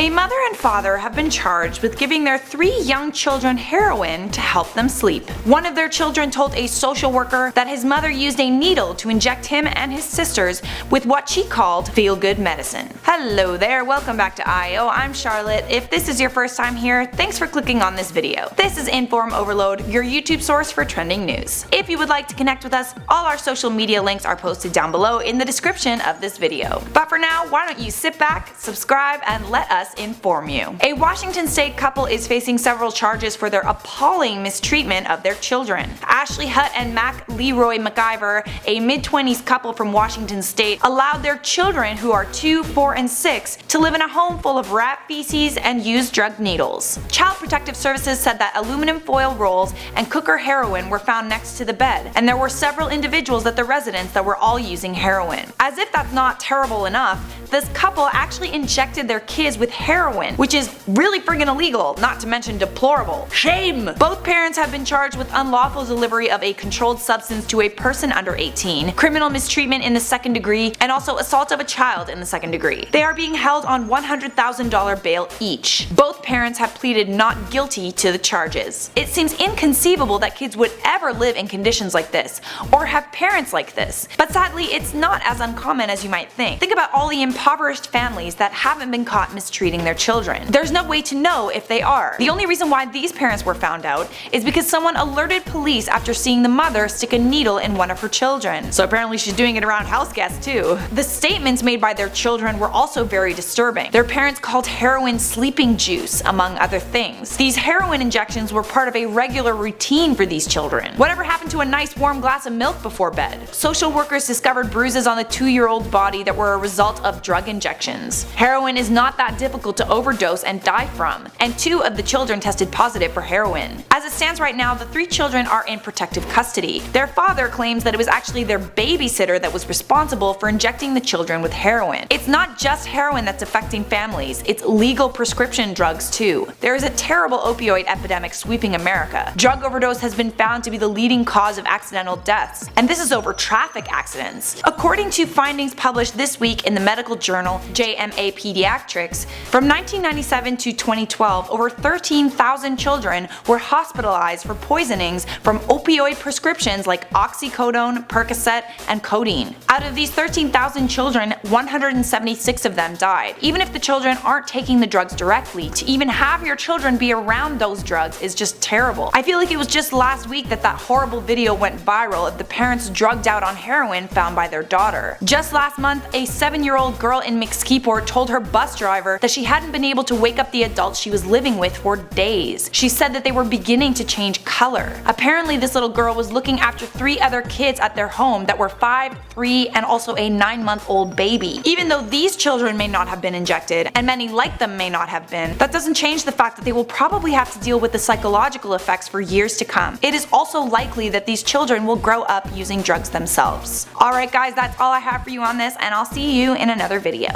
A mother and father have been charged with giving their 3 young children heroin to help them sleep. One of their children told a social worker that his mother used a needle to inject him and his sisters with what she called feel-good medicine. Hello there, welcome back to IO. I'm Charlotte. If this is your first time here, thanks for clicking on this video. This is InformOverload, your YouTube source for trending news. If you would like to connect with us, all our social media links are posted down below in the description of this video. But for now, why don't you sit back, subscribe, and let us inform you. A Washington state couple is facing several charges for their appalling mistreatment of their children. Ashley Hutt and Mac Leroy McIver, a mid-20s couple from Washington state, allowed their children, who are 2, 4, and 6, to live in a home full of rat feces and used drug needles. Child Protective Services said that aluminum foil rolls and cooker heroin were found next to the bed, and there were several individuals at the residence that were all using heroin. As if that's not terrible enough, this couple actually injected their kids with heroin, which is really friggin' illegal, not to mention deplorable. Shame! Both parents have been charged with unlawful delivery of a controlled substance to a person under 18, criminal mistreatment in the second degree, and also assault of a child in the second degree. They are being held on $100,000 bail each. Both parents have pleaded not guilty to the charges. It seems inconceivable that kids would ever live in conditions like this, or have parents like this, but sadly it's not as uncommon as you might think. Think about all the impoverished families that haven't been caught mistreating their children. There's no way to know if they are. The only reason why these parents were found out is because someone alerted police after seeing the mother stick a needle in one of her children. So apparently she's doing it around house guests too. The statements made by their children were also very disturbing. Their parents called heroin sleeping juice, among other things. These heroin injections were part of a regular routine for these children. Whatever happened to a nice warm glass of milk before bed? Social workers discovered bruises on the 2-year-old body that were a result of drug injections. Heroin is not that difficult to overdose and die from, and 2 of the children tested positive for heroin. As it stands right now, the 3 children are in protective custody. Their father claims that it was actually their babysitter that was responsible for injecting the children with heroin. It's not just heroin that's affecting families, it's legal prescription drugs too. There is a terrible opioid epidemic sweeping America. Drug overdose has been found to be the leading cause of accidental deaths, and this is over traffic accidents. According to findings published this week in the medical journal JMA Pediatrics, from 1997 to 2012, over 13,000 children were hospitalized for poisonings from opioid prescriptions like oxycodone, Percocet, and codeine. Out of these 13,000 children, 176 of them died. Even if the children aren't taking the drugs directly, to even have your children be around those drugs is just terrible. I feel like it was just last week that horrible video went viral of the parents drugged out on heroin found by their daughter. Just last month, a 7-year-old girl in McSkeeport told her bus driver that she hadn't been able to wake up the adults she was living with for days. She said that they were beginning to change color. Apparently this little girl was looking after 3 other kids at their home that were 5, 3, and also a 9-month-old baby. Even though these children may not have been injected, and many like them may not have been, that doesn't change the fact that they will probably have to deal with the psychological effects for years to come. It is also likely that these children will grow up using drugs themselves. Alright guys, that's all I have for you on this, and I'll see you in another video.